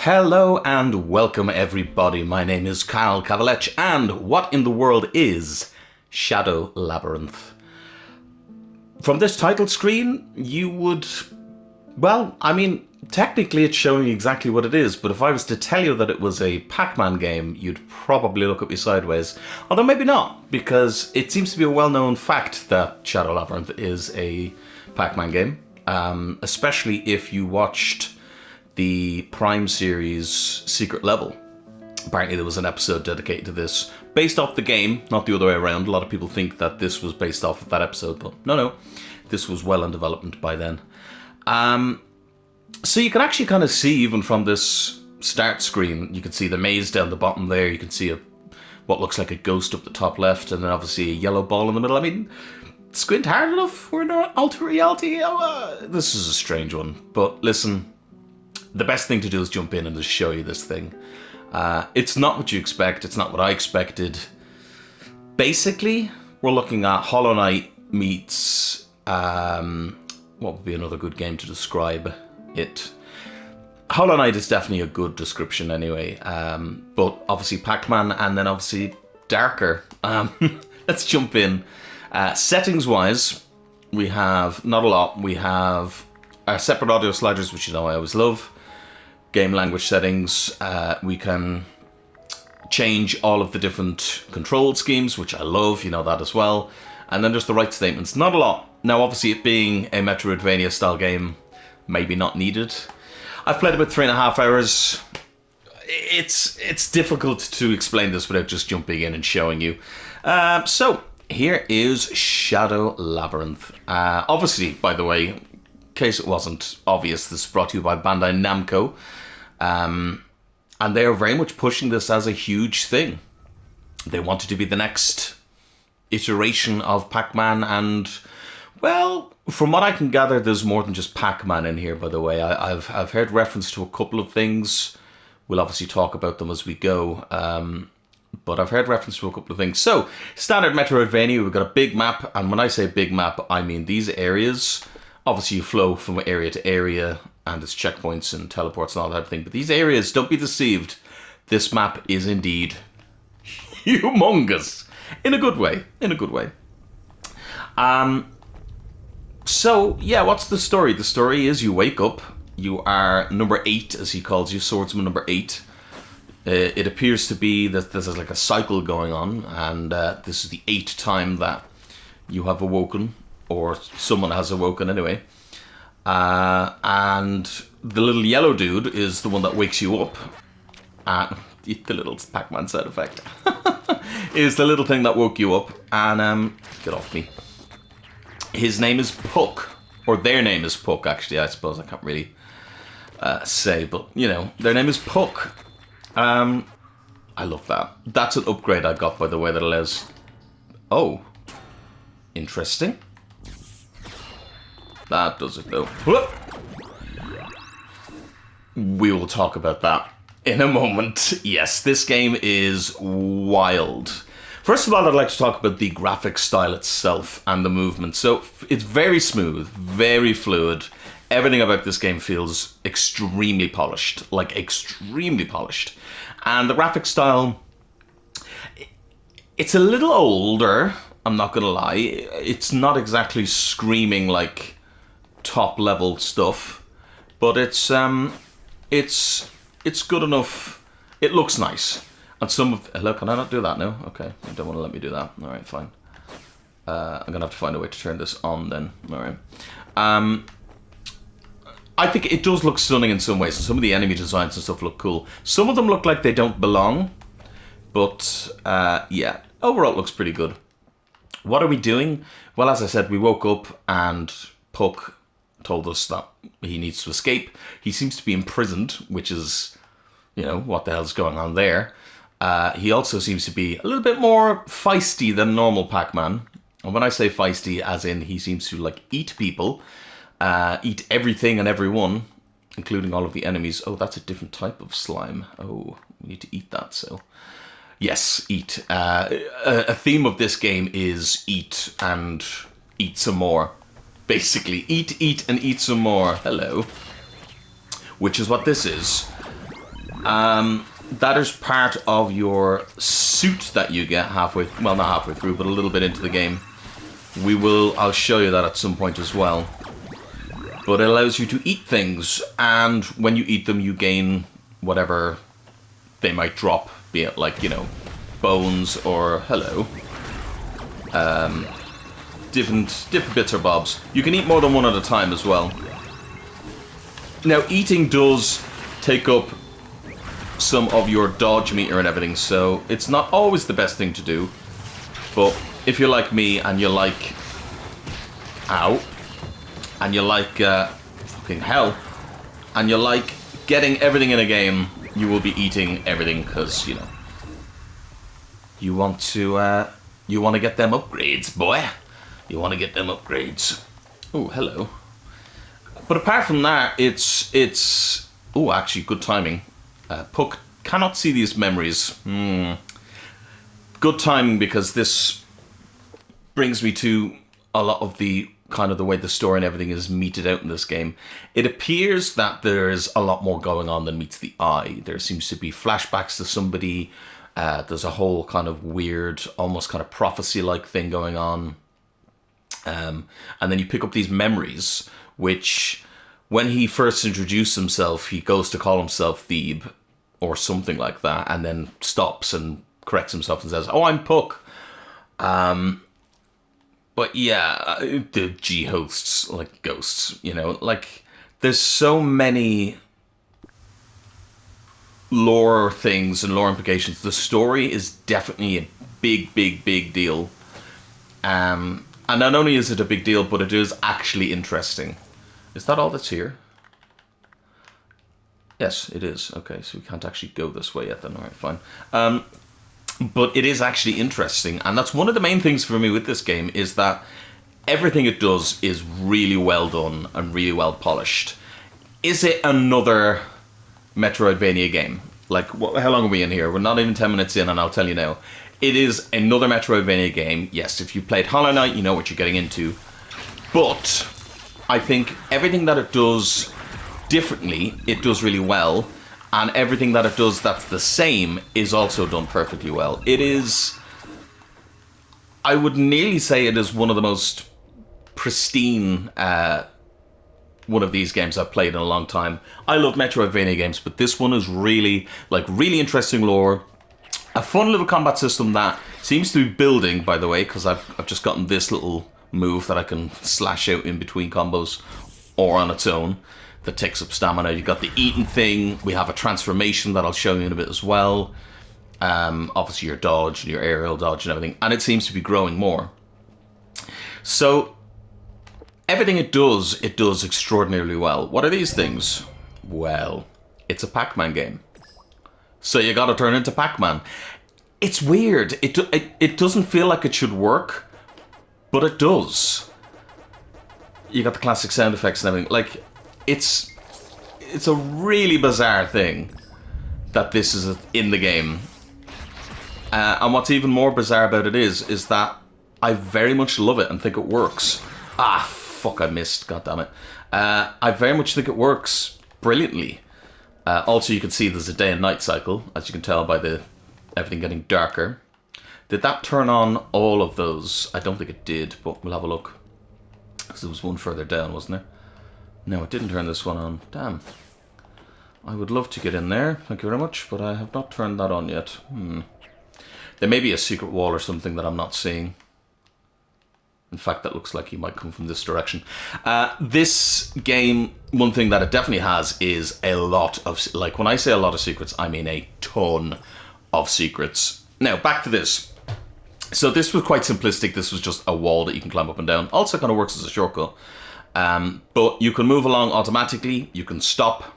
Hello and welcome everybody, my name is Kavalech and what in the world is Shadow Labyrinth? From this title screen you would, well, I mean, technically it's showing exactly what it is, but if I was to tell you that it was a Pac Man game, you'd probably look at me sideways. Although maybe not, because it seems to be a well-known fact that Shadow Labyrinth is a Pac Man game, especially if you watched the Prime series Secret Level. Apparently there was an episode dedicated to this, based off the game, not the other way around. A lot of people think that this was based off of that episode, but no, this was well in development by then. So you can actually kind of see, even from this start screen, you can see the maze down the bottom there, you can see what looks like a ghost up the top left, and then obviously a yellow ball in the middle. I mean, squint hard enough, we're not alternate reality. This is a strange one, but listen, the best thing to do is jump in and just show you this thing. It's not what you expect, it's not what I expected. Basically, we're looking at Hollow Knight meets, what would be another good game to describe it? Hollow Knight is definitely a good description anyway, but obviously Pac-Man and then obviously darker. Let's jump in. Settings-wise, we have not a lot. We have our separate audio sliders, which you know I always love. Game language settings, we can change all of the different control schemes, which I love, you know that as well. And then there's the right statements, not a lot. Now obviously it being a Metroidvania style game, maybe not needed. I've played about 3.5 hours. It's difficult to explain this without just jumping in and showing you. So here is Shadow Labyrinth. Obviously, by the way, in case it wasn't obvious, this is brought to you by Bandai Namco. And they are very much pushing this as a huge thing. They want it to be the next iteration of Pac-Man, and, well, from what I can gather, there's more than just Pac-Man in here, by the way. I've heard reference to a couple of things. We'll obviously talk about them as we go. But I've heard reference to a couple of things. So, standard Metroidvania, we've got a big map, and when I say big map, I mean these areas. Obviously, you flow from area to area, and there's checkpoints and teleports and all that thing. But these areas, don't be deceived. This map is indeed humongous. In a good way. In a good way. So, yeah, what's the story? The story is you wake up. You are number 8, as he calls you, Swordsman number 8. It appears to be that there's like a cycle going on, and this is the 8th time that you have awoken, or someone has awoken anyway. And the little yellow dude is the one that wakes you up. The little Pac-Man sound effect is the little thing that woke you up. And get off me. His name is Puck, or their name is Puck. Actually, I suppose I can't really say, but you know, their name is Puck. I love that. That's an upgrade I got, by the way, that allows. Oh, interesting. That does it though. We will talk about that in a moment. Yes, this game is wild. First of all, I'd like to talk about the graphic style itself and the movement. So it's very smooth, very fluid. Everything about this game feels extremely polished, like extremely polished. And the graphic style, it's a little older, I'm not gonna lie. It's not exactly screaming like top level stuff, but it's good enough. It looks nice, and some of hello, can I not do that now? Okay, you don't want to let me do that. All right, fine. I'm gonna have to find a way to turn this on then. All right. I think it does look stunning in some ways, and some of the enemy designs and stuff look cool. Some of them look like they don't belong, but yeah, overall it looks pretty good. What are we doing? Well, as I said, we woke up and Puck told us that he needs to escape. He seems to be imprisoned, which is, you know, what the hell's going on there. He also seems to be a little bit more feisty than normal Pac-Man. And when I say feisty, as in he seems to, like, eat people, eat everything and everyone, including all of the enemies. Oh, that's a different type of slime. Oh, we need to eat that, so. Yes, eat. A theme of this game is eat and eat some more. Basically, eat, and eat some more. Hello. Which is what this is. That is part of your suit that you get halfway, well, not halfway through, but a little bit into the game. I'll show you that at some point as well. But it allows you to eat things, and when you eat them, you gain whatever they might drop, be it like, you know, bones or, hello, different bits or bobs. You can eat more than one at a time as well. Now, eating does take up some of your dodge meter and everything, so it's not always the best thing to do. But if you're like me and you like... Ow. And you like... fucking hell. And you like getting everything in a game, you will be eating everything, because, you know... You want to get them upgrades, boy. You want to get them upgrades. Oh, hello. But apart from that, it's... Oh, actually, good timing. Puck cannot see these memories. Good timing, because this brings me to a lot of the kind of the way the story and everything is meted out in this game. It appears that there's a lot more going on than meets the eye. There seems to be flashbacks to somebody. There's a whole kind of weird, almost kind of prophecy-like thing going on. And then you pick up these memories, which... When he first introduced himself, he goes to call himself Thebe, or something like that, and then stops and corrects himself and says, "Oh, I'm Puck." But yeah, the G hosts, like ghosts, you know, like, there's so many lore things and lore implications. The story is definitely a big deal. And not only is it a big deal, but it is actually interesting. Is that all that's here? Yes, it is. Okay, so we can't actually go this way yet then. Alright, fine. But it is actually interesting, and that's one of the main things for me with this game, is that everything it does is really well done and really well polished. Is it another Metroidvania game? Like, how long are we in here? We're not even 10 minutes in, and I'll tell you now. It is another Metroidvania game. Yes, if you played Hollow Knight, you know what you're getting into. But... I think everything that it does differently, it does really well, and everything that it does that's the same is also done perfectly well. It is... I would nearly say it is one of the most pristine one of these games I've played in a long time. I love Metroidvania games, but this one is really, like, really interesting lore. A fun little combat system that seems to be building, by the way, because I've just gotten this little... move that I can slash out in between combos or on its own that takes up stamina. You've got the eating thing. We have a transformation that I'll show you in a bit as well. Obviously your dodge and your aerial dodge and everything, and it seems to be growing more. So everything it does extraordinarily well. What are these things? Well, it's a Pac Man game, so you got to turn into Pac Man. It's weird. It doesn't feel like it should work, but it does. You got the classic sound effects and everything. Like, it's a really bizarre thing that this is in the game. And what's even more bizarre about it is that I very much love it and think it works. Ah, fuck, I missed. God damn it. I very much think it works brilliantly. Also, you can see there's a day and night cycle, as you can tell by everything getting darker. Did that turn on all of those? I don't think it did, but we'll have a look. Because there was one further down, wasn't there? No, it didn't turn this one on. Damn. I would love to get in there, thank you very much, but I have not turned that on yet. There may be a secret wall or something that I'm not seeing. In fact, that looks like he might come from this direction. This game, one thing that it definitely has is a lot of... Like, when I say a lot of secrets, I mean a ton of secrets. Now, back to this. So this was quite simplistic. This was just a wall that you can climb up and down. Also kind of works as a shortcut. But you can move along automatically. You can stop.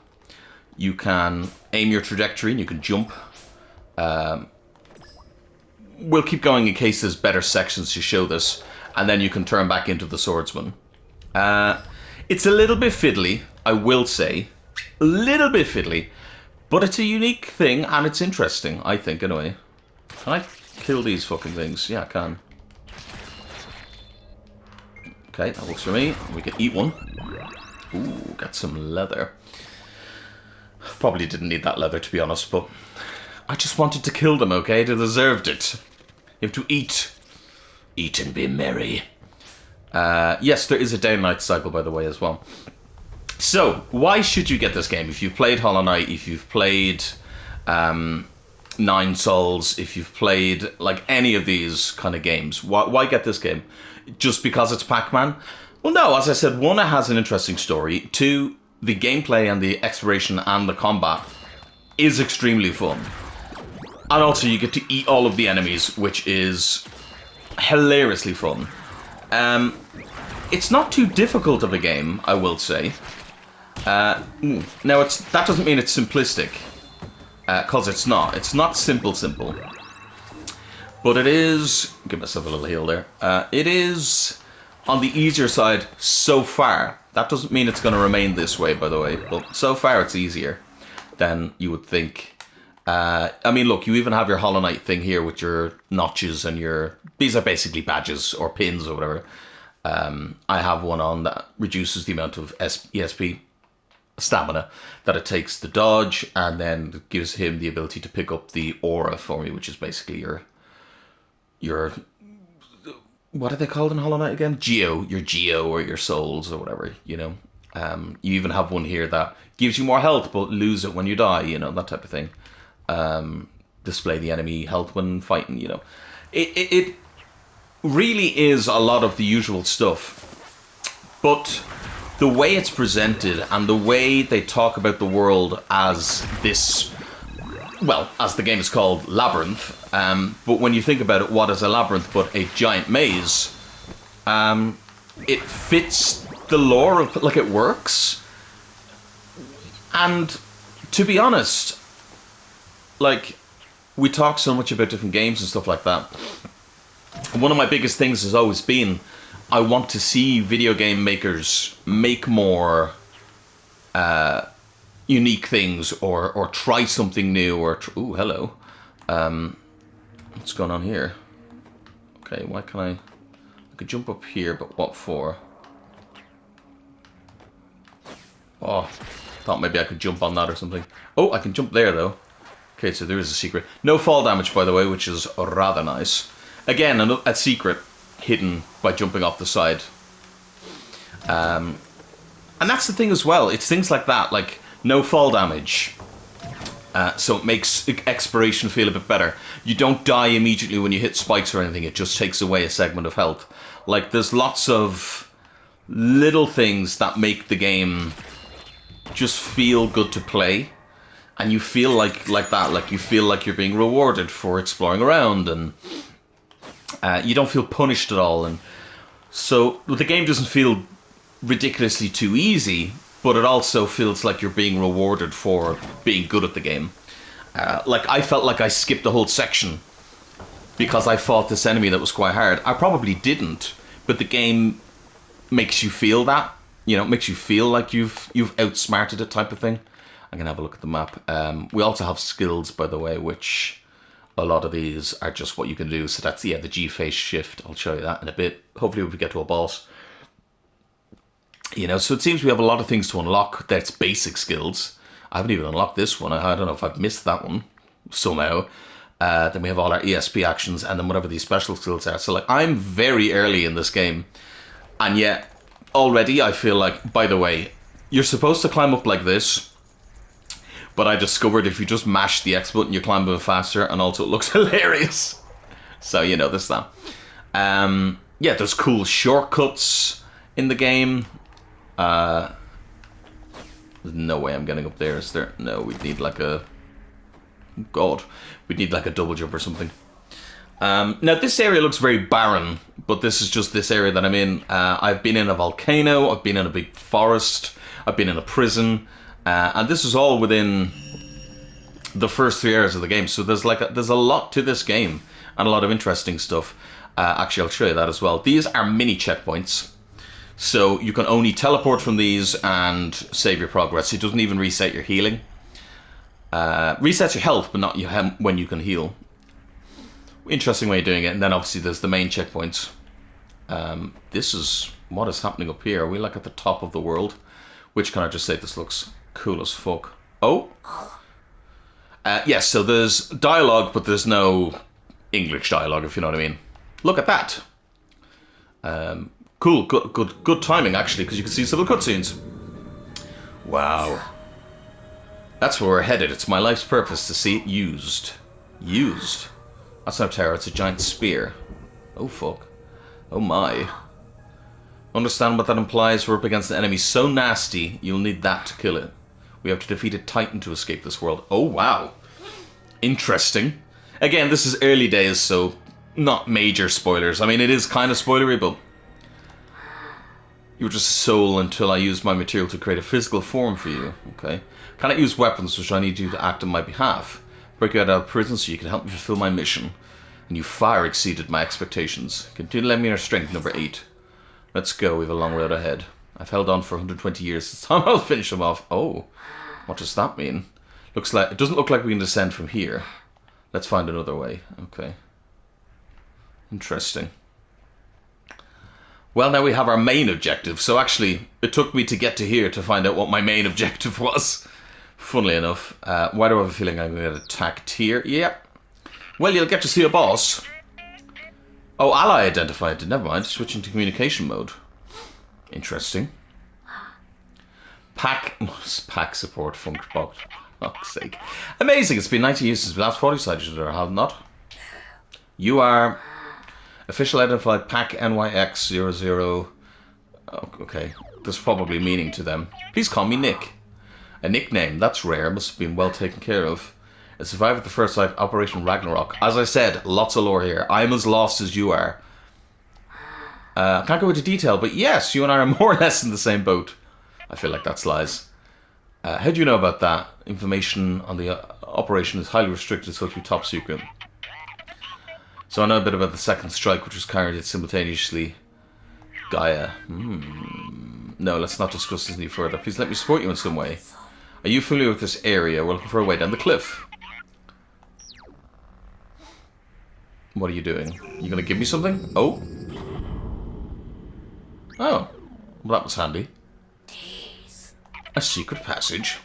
You can aim your trajectory and you can jump. We'll keep going in case there's better sections to show this. And then you can turn back into the swordsman. It's a little bit fiddly, I will say. A little bit fiddly. But it's a unique thing and it's interesting, I think, anyway. Can I kill these fucking things? Yeah, I can. Okay, that works for me. We can eat one. Ooh, got some leather. Probably didn't need that leather, to be honest, but I just wanted to kill them, okay? They deserved it. You have to eat. Eat and be merry. Yes, there is a day and night cycle, by the way, as well. So, why should you get this game? If you've played Hollow Knight, if you've played Nine Souls, if you've played like any of these kind of games, why get this game? Just because it's Pac Man? Well, no, as I said, one, it has an interesting story. Two, the gameplay and the exploration and the combat is extremely fun. And also, you get to eat all of the enemies, which is hilariously fun. It's not too difficult of a game, I will say. Now, that doesn't mean it's simplistic, because it's not. It's not simple. But it is... Give myself a little heal there. It is on the easier side so far. That doesn't mean it's going to remain this way, by the way. But so far, it's easier than you would think. I mean, look, you even have your Hollow Knight thing here with your notches and your... These are basically badges or pins or whatever. I have one on that reduces the amount of ESP stamina that it takes to dodge, and then gives him the ability to pick up the aura for me, which is basically your what are they called in Hollow Knight again? Your Geo or your souls or whatever, you know. You even have one here that gives you more health but lose it when you die, you know, that type of thing. Display the enemy health when fighting, you know. It really is a lot of the usual stuff, but the way it's presented and the way they talk about the world as this, well, as the game is called, Labyrinth, but when you think about it, what is a labyrinth but a giant maze? It fits the lore of, like, it works. And to be honest, like, we talk so much about different games and stuff like that. One of my biggest things has always been, I want to see video game makers make more unique things, or try something new, or... Ooh, hello. What's going on here? Okay, why can I could jump up here, but what for? Oh, thought maybe I could jump on that or something. Oh, I can jump there, though. Okay, so there is a secret. No fall damage, by the way, which is rather nice. Again, a secret hidden by jumping off the side. And that's the thing as well. It's things like that, like no fall damage. So it makes exploration feel a bit better. You don't die immediately when you hit spikes or anything. It just takes away a segment of health. Like, there's lots of little things that make the game just feel good to play. And you feel like that. Like, you feel like you're being rewarded for exploring around, and you don't feel punished at all. And so the game doesn't feel ridiculously too easy, but it also feels like you're being rewarded for being good at the game. Like, I felt like I skipped the whole section because I fought this enemy that was quite hard. I probably didn't, but the game makes you feel that. You know, it makes you feel like you've outsmarted it, type of thing. I'm going to have a look at the map. We also have skills, by the way, which a lot of these are just what you can do. So that's, yeah, the G-face shift. I'll show you that in a bit. Hopefully we get to a boss. You know, so it seems we have a lot of things to unlock. That's basic skills. I haven't even unlocked this one. I don't know if I've missed that one somehow. Then we have all our ESP actions, and then whatever these special skills are. So, like, I'm very early in this game, and yet already I feel like, by the way, you're supposed to climb up like this, but I discovered if you just mash the X button, you climb a bit faster, and also it looks hilarious. So, you know, there's that. Yeah, there's cool shortcuts in the game. There's no way I'm getting up there, is there? No, we'd need like a... God, we'd need like a double jump or something. Now, this area looks very barren, but this is just this area that I'm in. I've been in a volcano, I've been in a big forest, I've been in a prison, and this is all within the first 3 areas of the game. So there's a lot to this game, and a lot of interesting stuff. Actually, I'll show you that as well. These are mini checkpoints. So you can only teleport from these and save your progress. It doesn't even reset your healing. Resets your health, but not when you can heal. Interesting way of doing it. And then obviously there's the main checkpoints. This is what is happening up here. Are we like at the top of the world? Which, can I just say, this looks cool as fuck. Oh. Yes, so there's dialogue, but there's no English dialogue, if you know what I mean. Look at that. Cool, good timing, actually, because you can see some of the cutscenes. Wow. That's where we're headed. It's my life's purpose to see it used. Used? That's not a tower, it's a giant spear. Oh, fuck. Oh, my. Understand what that implies? We're up against an enemy so nasty, you'll need that to kill it. We have to defeat a titan to escape this world. Oh, wow. Interesting. Again, this is early days, so not major spoilers. I mean, it is kind of spoilery, but... You were just a soul until I used my material to create a physical form for you. Okay. Cannot use weapons, which I need you to act on my behalf. Break you out of prison so you can help me fulfill my mission. And you far exceeded my expectations. Continue to lend me your strength, number 8. Let's go, we have a long road ahead. I've held on for 120 years. It's time I'll finish them off. Oh, what does that mean? It doesn't look like we can descend from here. Let's find another way. Okay. Interesting. Well, now we have our main objective. So actually, it took me to get to here to find out what my main objective was. Funnily enough. Why do I have a feeling I'm going to get attacked here? Yeah. Well, you'll get to see a boss. Oh, ally identified. Never mind. Switching to communication mode. Interesting. Pac support funkbox. Oh, fuck's sake. Amazing. It's been 90 years since we last fought each other, have not? You are official identified Pac NYX00. Oh, okay. There's probably meaning to them. Please call me Nick. A nickname. That's rare. Must have been well taken care of. I survived the first life, Operation Ragnarok. As I said, lots of lore here. I'm as lost as you are. Can't go into detail, but yes, you and I are more or less in the same boat. I feel like that's lies. How do you know about that? Information on the operation is highly restricted, so it will be top secret. So I know a bit about the second strike, which was carried out simultaneously. Gaia. No, let's not discuss this any further. Please let me support you in some way. Are you familiar with this area? We're looking for a way down the cliff. What are you doing? You gonna give me something? Oh. Oh. Well, that was handy. A secret passage.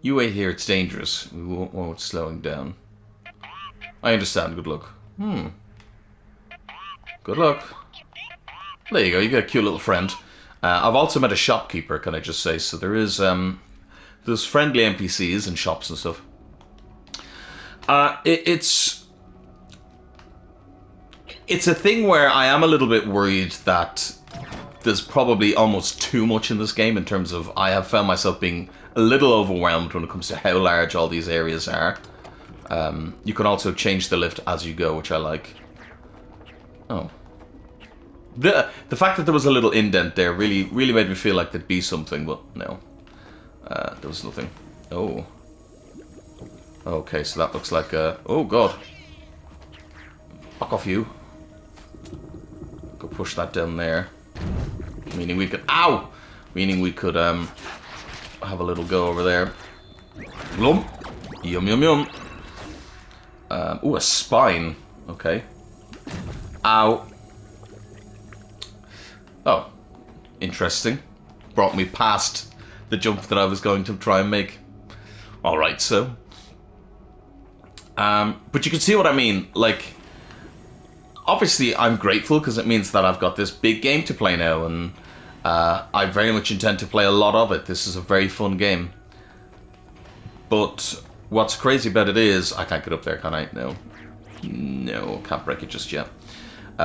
You wait here, it's dangerous. We won't want it slowing down. I understand, good luck. Good luck. There you go, you got a cute little friend. I've also met a shopkeeper, can I just say. So there is, there's friendly NPCs and shops and stuff. It's a thing where I am a little bit worried that there's probably almost too much in this game in terms of I have found myself being a little overwhelmed when it comes to how large all these areas are. You can also change the lift as you go, which I like. Oh. The fact that there was a little indent there really made me feel like there'd be something, but no. There was nothing. Oh. Okay, so that looks like a... Oh, God. Fuck off, you. Go push that down there. Meaning we could... Ow! Meaning we could, have a little go over there. Glum. Yum, yum, yum. Ooh, a spine. Okay. Ow. Oh. Interesting. Brought me past the jump that I was going to try and make. Alright, so... but you can see what I mean, like, obviously I'm grateful because it means that I've got this big game to play now, and I very much intend to play a lot of it. This is a very fun game. But what's crazy about it is, I can't get up there, can I? No. No, can't break it just yet.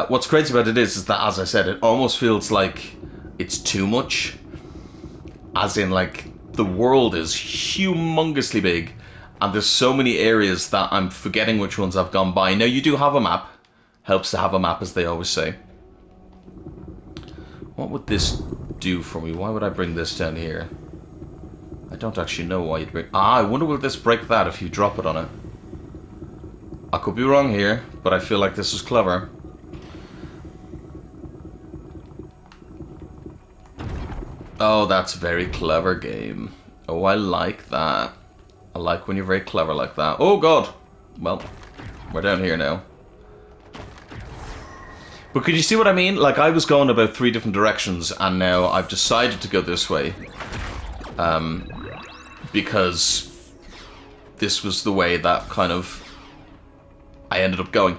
What's crazy about it is that, as I said, it almost feels like it's too much. As in, like, the world is humongously big. And there's so many areas that I'm forgetting which ones I've gone by. Now, you do have a map. Helps to have a map, as they always say. What would this do for me? Why would I bring this down here? I don't actually know why you'd bring... Ah, I wonder will this break that if you drop it on it. I could be wrong here, but I feel like this is clever. Oh, that's a very clever game. Oh, I like that. I like when you're very clever like that. Oh, God! Well, we're down here now. But could you see what I mean? Like, I was going about 3 different directions, and now I've decided to go this way. because this was the way that kind of I ended up going.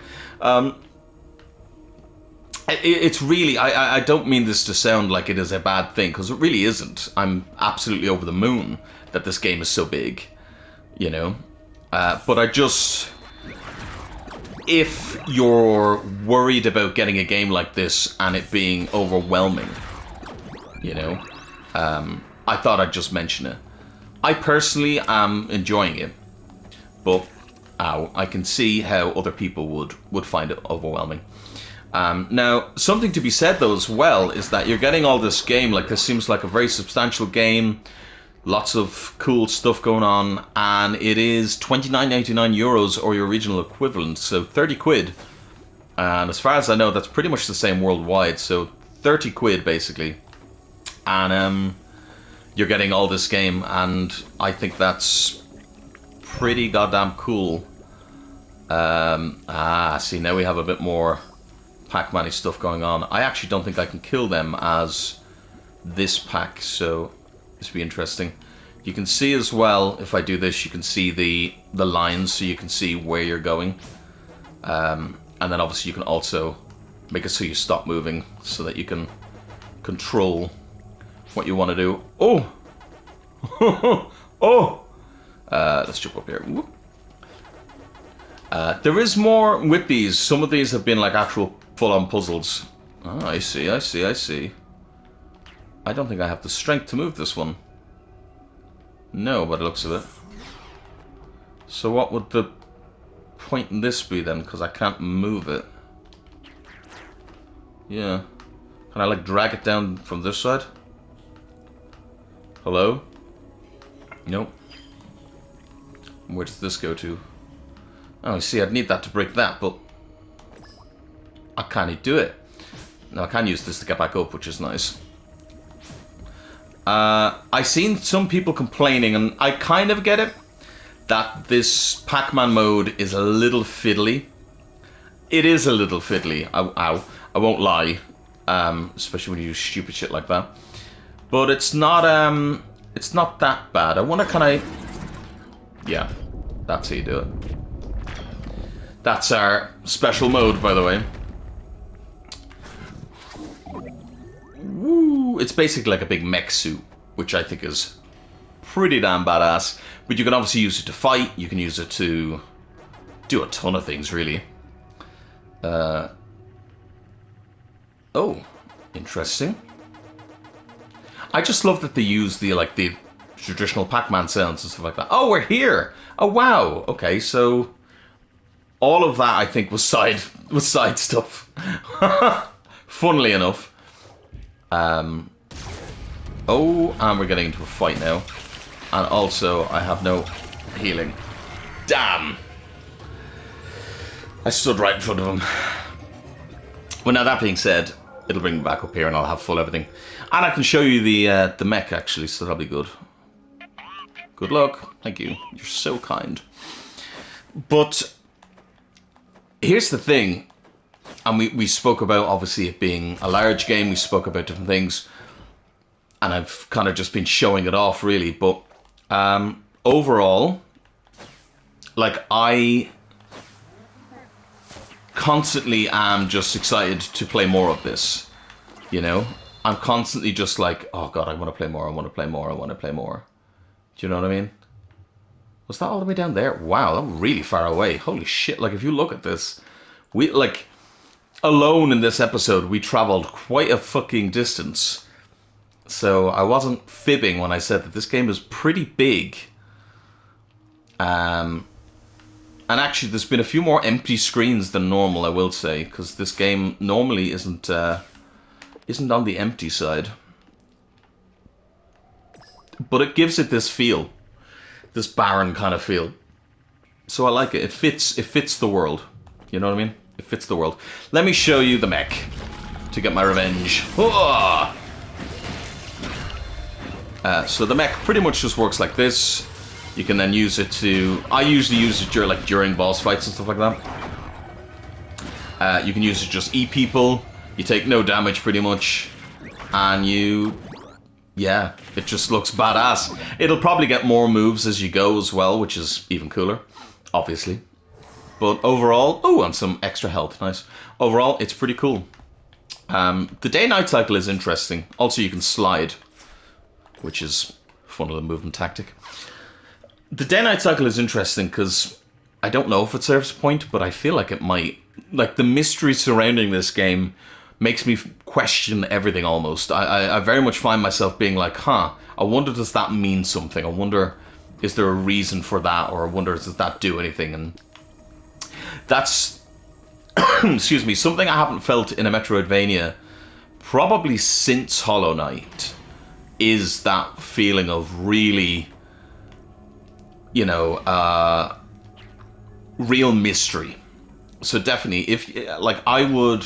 It's really, I don't mean this to sound like it is a bad thing, because it really isn't. I'm absolutely over the moon that this game is so big, you know. But I just, if you're worried about getting a game like this and it being overwhelming, you know, I thought I'd just mention it. I personally am enjoying it, but I can see how other people would find it overwhelming. Now, something to be said though as well is that you're getting all this game, like this seems like a very substantial game, lots of cool stuff going on, and it is 29.99 euros or your regional equivalent, so 30 quid. And as far as I know, that's pretty much the same worldwide, so 30 quid basically. And you're getting all this game, and I think that's pretty goddamn cool. See, now we have a bit more Pac-Man-y stuff going on. I actually don't think I can kill them as this pack, so this will be interesting. You can see as well, if I do this, you can see the lines, so you can see where you're going. And then obviously you can also make it so you stop moving, so that you can control what you want to do. Oh! Oh! Let's jump up here. Whoop. There is more with these. Some of these have been like actual full-on puzzles. Oh, I see. I don't think I have the strength to move this one. No, by the looks of it. So what would the point in this be then? Because I can't move it. Yeah. Can I like drag it down from this side? Hello? Nope. Where does this go to? Oh, I see, I'd need that to break that, but I can't do it. Now I can use this to get back up, which is nice. I've seen some people complaining, and I kind of get it, that this Pac-Man mode is a little fiddly. It is a little fiddly, I won't lie, especially when you use stupid shit like that. But it's not that bad. I wonder, can I... Yeah, that's how you do it. That's our special mode, by the way. Woo! It's basically like a big mech suit, which I think is pretty damn badass. But you can obviously use it to fight. You can use it to do a ton of things, really. Oh, interesting. I just love that they use the traditional Pac-Man sounds and stuff like that. Oh, we're here! Oh, wow! Okay, so all of that, I think, was side stuff. Funnily enough. Oh, and we're getting into a fight now. And also, I have no healing. Damn! I stood right in front of him. Well, now that being said, it'll bring me back up here and I'll have full everything. And I can show you the mech, actually, so that'll be good. Good luck. Thank you. You're so kind. But here's the thing, and we spoke about, obviously, it being a large game. We spoke about different things, and I've kind of just been showing it off, really. But overall, like, I constantly am just excited to play more of this, you know? I'm constantly just like, oh god, I want to play more, I want to play more, I want to play more. Do you know what I mean? Was that all the way down there? Wow, I'm really far away. Holy shit, like, if you look at this, we, like, alone in this episode, we traveled quite a fucking distance. So I wasn't fibbing when I said that this game is pretty big. And actually, there's been a few more empty screens than normal, I will say, because this game normally isn't on the empty side. But it gives it this feel, this barren kind of feel. So I like it. It fits the world. You know what I mean? It fits the world. Let me show you the mech to get my revenge. So the mech pretty much just works like this. You can then use it to... I usually use it during boss fights and stuff like that. You can use it to just eat people. You take no damage pretty much. And you Yeah, it just looks badass. It'll probably get more moves as you go as well, which is even cooler, obviously. But overall, oh, and some extra health, nice. Overall, it's pretty cool. The day-night cycle is interesting. Also, you can slide, which is fun of the movement tactic. The day-night cycle is interesting because I don't know if it serves a point, but I feel like it might. Like, the mystery surrounding this game makes me question everything almost. I very much find myself being like, huh, I wonder, does that mean something? I wonder, is there a reason for that? Or I wonder, does that do anything? And that's, excuse me, something I haven't felt in a Metroidvania probably since Hollow Knight, is that feeling of really, you know, real mystery. So definitely, if, like, I would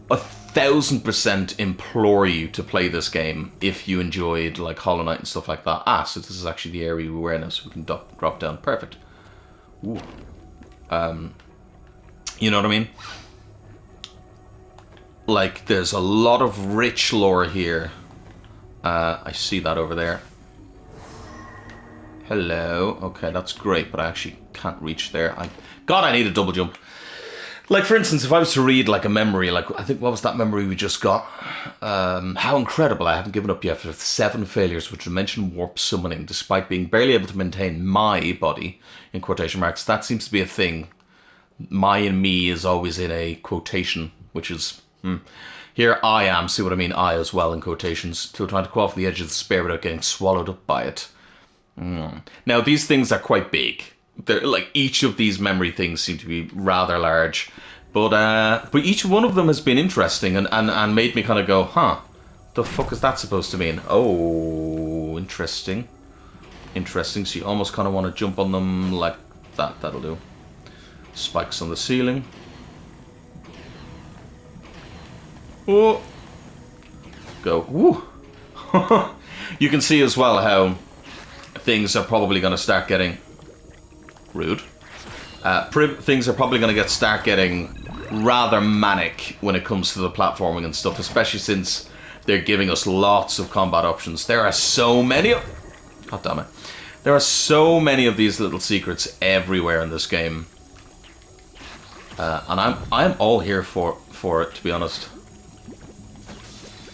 1,000% implore you to play this game if you enjoyed like Hollow Knight and stuff like that. Ah, so this is actually the area we were in, so we can drop down. Perfect. Ooh. You know what I mean? Like, there's a lot of rich lore here. I see that over there. Hello. Okay, that's great, but I actually can't reach there. God, I need a double jump. Like, for instance, if I was to read, like, a memory, like, I think, what was that memory we just got? How incredible, I haven't given up yet for 7 failures with dimension warp summoning, despite being barely able to maintain my body, in quotation marks. That seems to be a thing. My and me is always in a quotation, which is, Here I am, see what I mean, I as well, in quotations, still trying to crawl off the edge of despair without getting swallowed up by it. Now, these things are quite big. They're, like, each of these memory things seem to be rather large, but each one of them has been interesting and made me kind of go, huh, the fuck is that supposed to mean? Oh, interesting. Interesting, so you almost kind of want to jump on them like that. That'll do. Spikes on the ceiling. Oh. Go. Woo. You can see as well how things are probably going to start getting... Rude. Things are probably going to start getting rather manic when it comes to the platforming and stuff, especially since they're giving us lots of combat options. There are so many of... God damn it. There are so many of these little secrets everywhere in this game. And I'm all here for it, to be honest.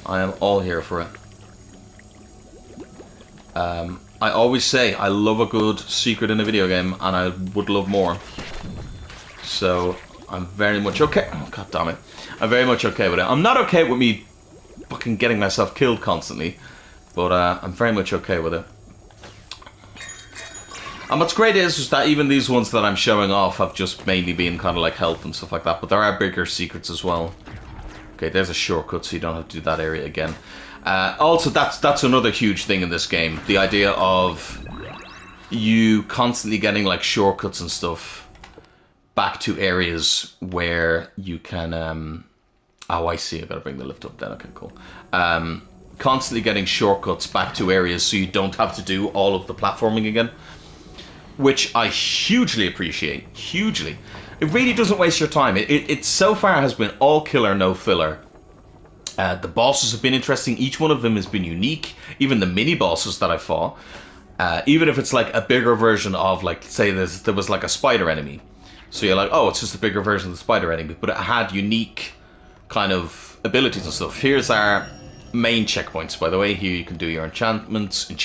I am all here for it. I always say I love a good secret in a video game, and I would love more. So I'm very much okay. Oh, God damn it! I'm very much okay with it. I'm not okay with me fucking getting myself killed constantly, but I'm very much okay with it. And what's great is that even these ones that I'm showing off have just mainly been kind of like health and stuff like that. But there are bigger secrets as well. Okay, there's a shortcut, so you don't have to do that area again. Also, that's another huge thing in this game. The idea of you constantly getting like shortcuts and stuff back to areas where you can... oh, I see. I gotta bring the lift up then. Okay, cool. Constantly getting shortcuts back to areas so you don't have to do all of the platforming again, which I hugely appreciate. Hugely. It really doesn't waste your time. It so far has been all killer, no filler. The bosses have been interesting. Each one of them has been unique. Even the mini bosses that I fought, even if it's like a bigger version of, like, say there was like a spider enemy, so you're like, oh, it's just a bigger version of the spider enemy, but it had unique kind of abilities and stuff. Here's our main checkpoints, by the way. Here you can do your enhancements. You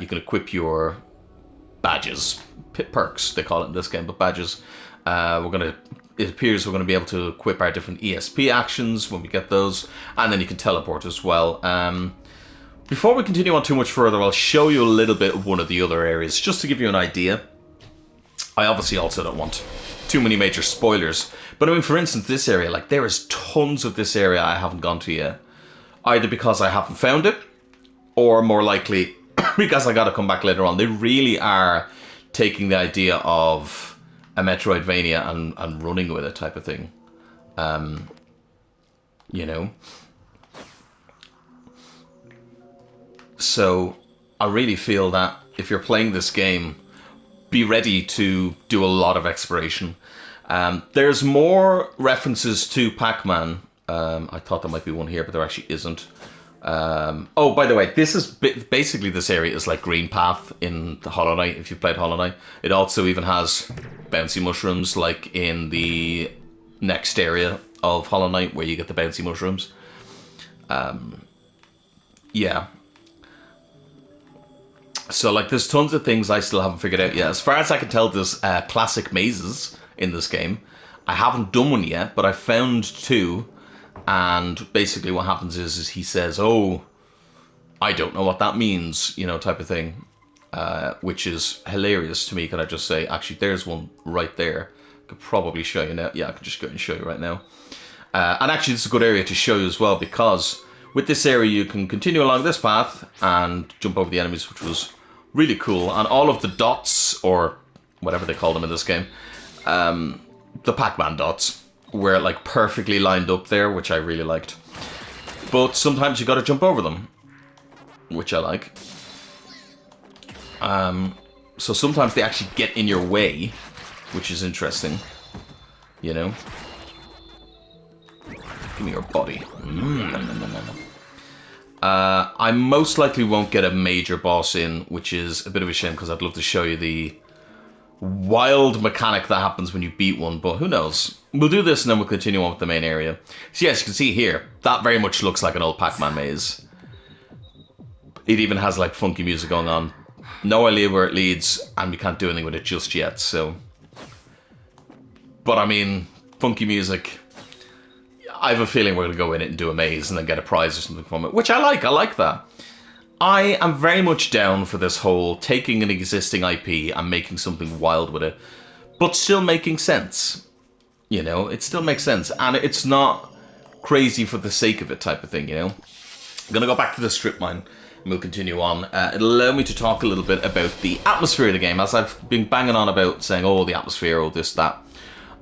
can equip your badges, perks they call it in this game, but badges. It appears we're going to be able to equip our different ESP actions when we get those, and then you can teleport as well. Before we continue on too much further, I'll show you a little bit of one of the other areas, just to give you an idea. I obviously also don't want too many major spoilers, but I mean, for instance, this area, like, there is tons of this area I haven't gone to yet, either because I haven't found it, or more likely because I got to come back later on. They really are taking the idea of a Metroidvania and running with it type of thing. You know? So I really feel that if you're playing this game, be ready to do a lot of exploration. There's more references to Pac Man. I thought there might be one here, but there actually isn't. Oh, by the way, this is basically this area is like Green Path in the Hollow Knight. If you've played Hollow Knight, it also even has bouncy mushrooms, like in the next area of Hollow Knight where you get the bouncy mushrooms. Yeah. So like, there's tons of things I still haven't figured out yet. As far as I can tell, there's classic mazes in this game. I haven't done one yet, but I found two. And basically what happens is he says, oh, I don't know what that means, you know, type of thing, which is hilarious to me. Can I just say, actually, there's one right there. I could probably show you now. Yeah, I can just go and show you right now. And actually, this is a good area to show you as well, because with this area, you can continue along this path and jump over the enemies, which was really cool. And all of the dots, or whatever they call them in this game, the Pac Man dots, were like perfectly lined up there, which I really liked. But sometimes you got to jump over them, which I like. So sometimes they actually get in your way, which is interesting. You know? Give me your body. I most likely won't get a major boss in, which is a bit of a shame, because I'd love to show you the wild mechanic that happens when you beat one, but who knows. We'll do this and then we'll continue on with the main area. So yes, you can see here, that very much looks like an old Pac-Man maze. It even has like funky music going on. No idea where it leads, and we can't do anything with it just yet, so. But I mean, funky music. I have a feeling we're going to go in it and do a maze and then get a prize or something from it, which I like that. I am very much down for this whole taking an existing IP and making something wild with it, but still making sense. You know, it still makes sense, and it's not crazy for the sake of it type of thing, you know? I'm going to go back to the strip mine, and we'll continue on. It'll allow me to talk a little bit about the atmosphere of the game, as I've been banging on about saying, oh, the atmosphere, oh, this, that,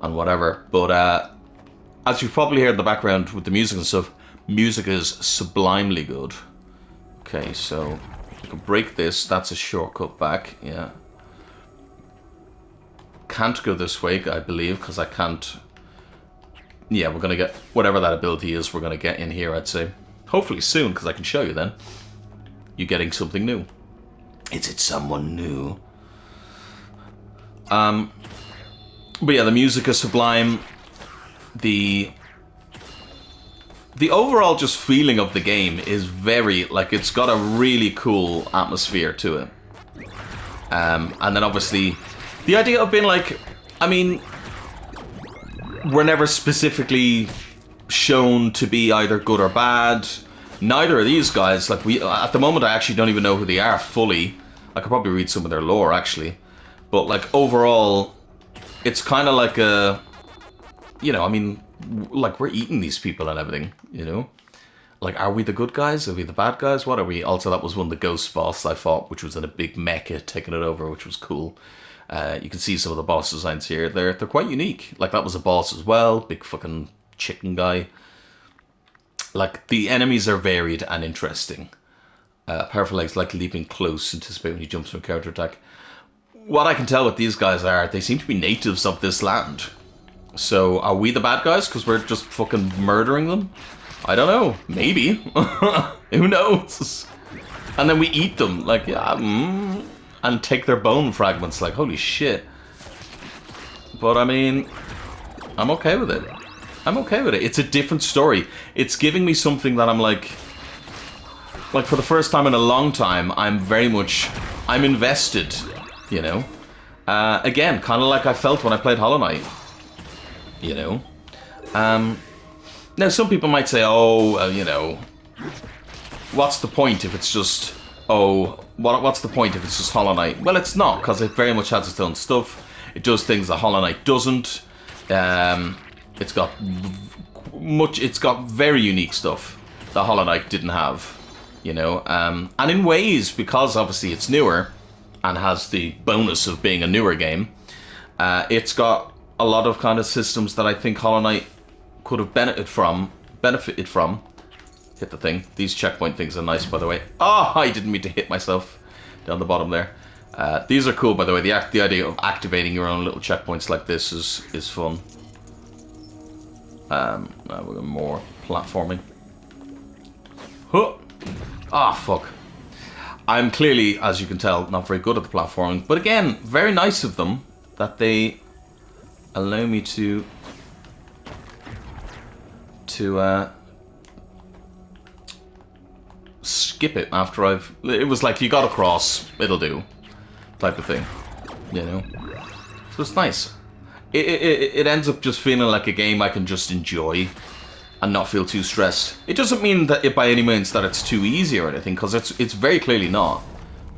and whatever. But as you've probably heard in the background with the music and stuff, music is sublimely good. Okay, so we can break this. That's a shortcut back, yeah. Can't go this way, I believe, because I can't... Yeah, we're going to get whatever that ability is, we're going to get in here, I'd say. Hopefully soon, because I can show you then. You're getting something new. Is it someone new? But yeah, the music is sublime. The overall just feeling of the game is very, like, it's got a really cool atmosphere to it. And then obviously, the idea of being like, I mean, we're never specifically shown to be either good or bad. Neither of these guys, like, at the moment I actually don't even know who they are fully. I could probably read some of their lore, actually. But, like, overall, it's kind of like a, you know, I mean, like, we're eating these people and everything, you know? Like, are we the good guys? Are we the bad guys? What are we? Also, that was one of the ghost boss I fought, which was in a big mecha taking it over, which was cool. You can see some of the boss designs here. They're quite unique. Like, that was a boss as well. Big fucking chicken guy. Like, the enemies are varied and interesting. Powerful legs, like leaping close, anticipate when he jumps from a counterattack. What I can tell what these guys are, they seem to be natives of this land. So, are we the bad guys because we're just fucking murdering them? I don't know. Maybe. Who knows? And then we eat them. Like, yeah, and take their bone fragments. Like, holy shit. But, I mean, I'm okay with it. I'm okay with it. It's a different story. It's giving me something that I'm like, for the first time in a long time, I'm invested, you know? Again, kind of like I felt when I played Hollow Knight. You know? Now, some people might say, oh, you know, what's the point if it's just, what's the point if it's just Hollow Knight? Well, it's not, because it very much has its own stuff. It does things that Hollow Knight doesn't. It's got very unique stuff that Hollow Knight didn't have, you know? And in ways, because obviously it's newer and has the bonus of being a newer game, it's got a lot of kind of systems that I think Hollow Knight could have benefited from. Hit the thing. These checkpoint things are nice, by the way. Oh, I didn't mean to hit myself down the bottom there. These are cool, by the way. The idea of activating your own little checkpoints like this is fun. Now we're going more platforming. Huh. Ah, fuck. I'm clearly, as you can tell, not very good at the platforming. But again, very nice of them that they allow me to skip it after I've... It was like, you got across, it'll do, type of thing, you know? So it's nice. It ends up just feeling like a game I can just enjoy and not feel too stressed. It doesn't mean that it by any means that it's too easy or anything, because it's very clearly not.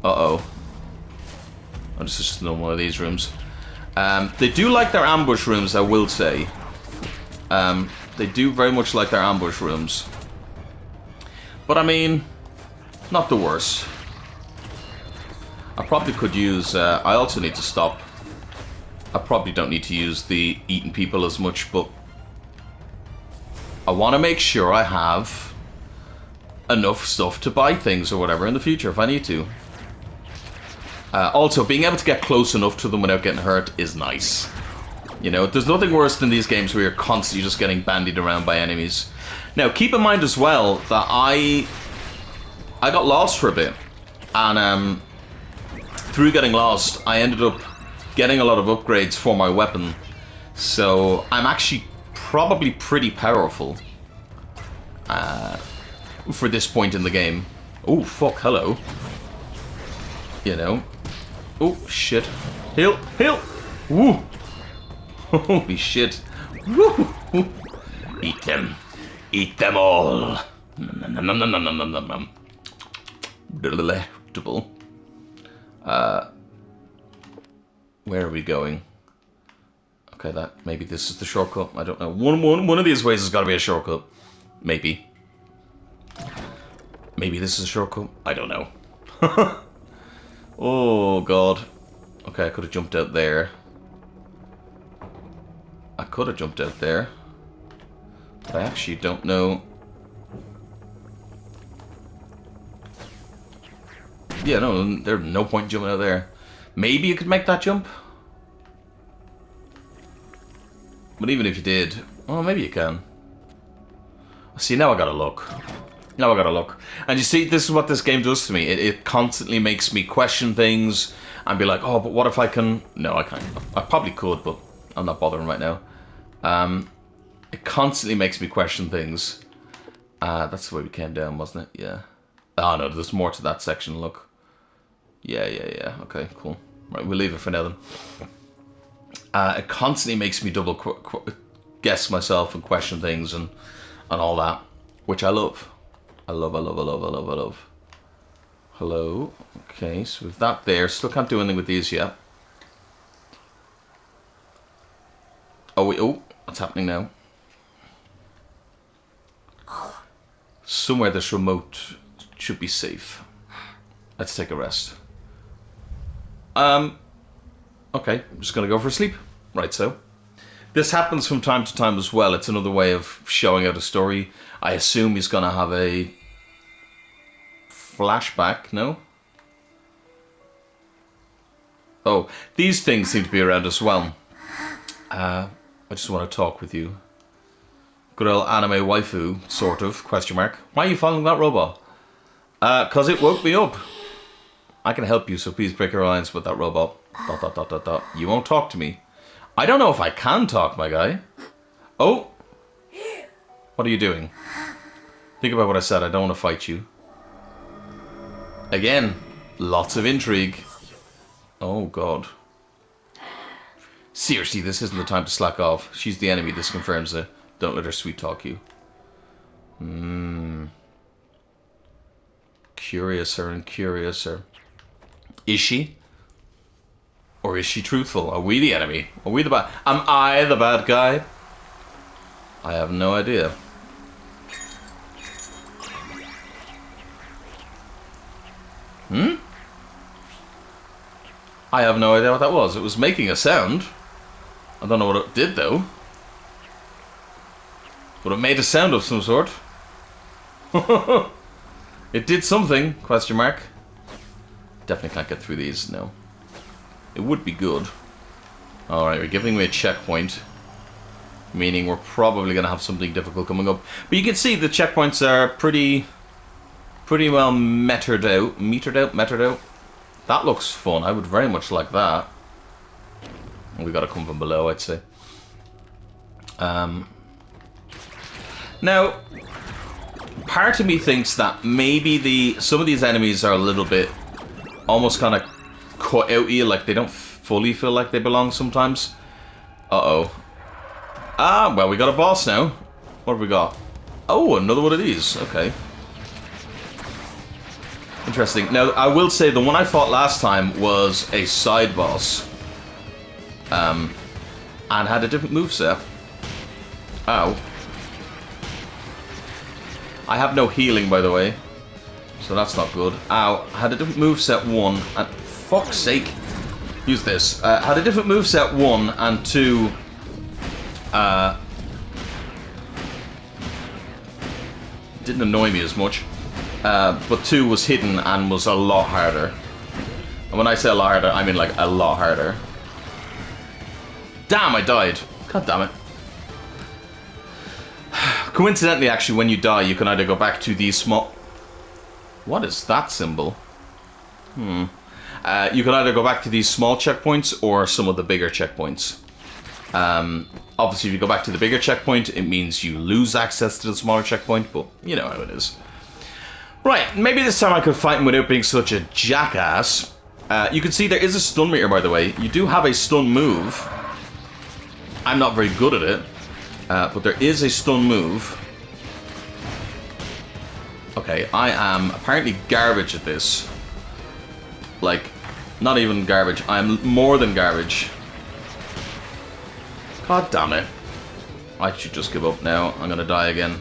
Uh-oh. Oh, this is just another one of these rooms. They do like their ambush rooms, I will say. They do very much like their ambush rooms. But I mean, not the worst. I probably could use... I also need to stop. I probably don't need to use the eating people as much, but I want to make sure I have enough stuff to buy things or whatever in the future if I need to. Also, being able to get close enough to them without getting hurt is nice. You know, there's nothing worse than these games where you're constantly just getting bandied around by enemies. Now, keep in mind as well that I got lost for a bit. And through getting lost, I ended up getting a lot of upgrades for my weapon. So, I'm actually probably pretty powerful for this point in the game. Oh, fuck, hello. You know. Oh, shit. Heal, heal! Woo! Holy shit. Woo! Eat them. Eat them all. Delectable. Where are we going? Okay, that maybe this is the shortcut. I don't know. One of these ways has got to be a shortcut. Maybe. Maybe this is a shortcut. I don't know. Oh god. Okay, I could have jumped out there. I could have jumped out there. But I actually don't know. Yeah, no, there's no point jumping out there. Maybe you could make that jump. But even if you did, oh, maybe you can. See, now I gotta look. Now I gotta look. And you see, this is what this game does to me. It constantly makes me question things and be like, oh, but what if I can... No, I can't. I probably could, but I'm not bothering right now. It constantly makes me question things. That's the way we came down, wasn't it? Yeah. Oh, no, there's more to that section, look. Yeah. Okay, cool. Right, we'll leave it for now then. It constantly makes me double guess myself and question things and all that, which I love. I love. Hello. Okay, so with that there, still can't do anything with these yet. Oh, wait, oh, what's happening now? Somewhere this remote should be safe. Let's take a rest. Okay, I'm just gonna go for a sleep. Right, so. This happens from time to time as well. It's another way of showing out a story. I assume he's gonna have a flashback, no? Oh, these things seem to be around as well. I just want to talk with you. Good old anime waifu, sort of, question mark. Why are you following that robot? 'Cause it woke me up. I can help you, so please break your alliance with that robot. ... You won't talk to me. I don't know if I can talk, my guy. Oh! What are you doing? Think about what I said, I don't want to fight you. Again, lots of intrigue. Oh, God. Seriously, this isn't the time to slack off. She's the enemy, this confirms it. Don't let her sweet talk you. Curiouser and curiouser. Is she? Or is she truthful? Are we the enemy? Are we the bad? Am I the bad guy? I have no idea. I have no idea what that was. It was making a sound. I don't know what it did though. But it made a sound of some sort. It did something, question mark. Definitely can't get through these, no. It would be good. Alright, we're giving me a checkpoint. Meaning we're probably going to have something difficult coming up. But you can see the checkpoints are pretty Pretty well metered out. That looks fun. I would very much like that. We gotta come from below, I'd say. Now, part of me thinks that maybe some of these enemies are a little bit almost kind of cut out you, like they don't fully feel like they belong sometimes. Uh-oh. Ah, well, we got a boss now. What have we got? Oh, another one of these. Okay. Interesting. Now, I will say the one I fought last time was a side boss. And had a different moveset. Ow. I have no healing, by the way. So that's not good. Ow. Had a different moveset, 1. And fuck's sake. Use this. Had a different moveset, 1. And 2... didn't annoy me as much. But 2 was hidden and was a lot harder. And when I say a lot harder, I mean like a lot harder. Damn, I died. God damn it. Coincidentally, actually, when you die, you can either go back to these small... What is that symbol? You can either go back to these small checkpoints or some of the bigger checkpoints. Obviously, if you go back to the bigger checkpoint, it means you lose access to the smaller checkpoint, but you know how it is. Right, maybe this time I could fight him without being such a jackass. You can see there is a stun meter, by the way. You do have a stun move. I'm not very good at it, but there is a stun move. Okay, I am apparently garbage at this. Like, not even garbage. I'm more than garbage. God damn it. I should just give up now. I'm gonna die again.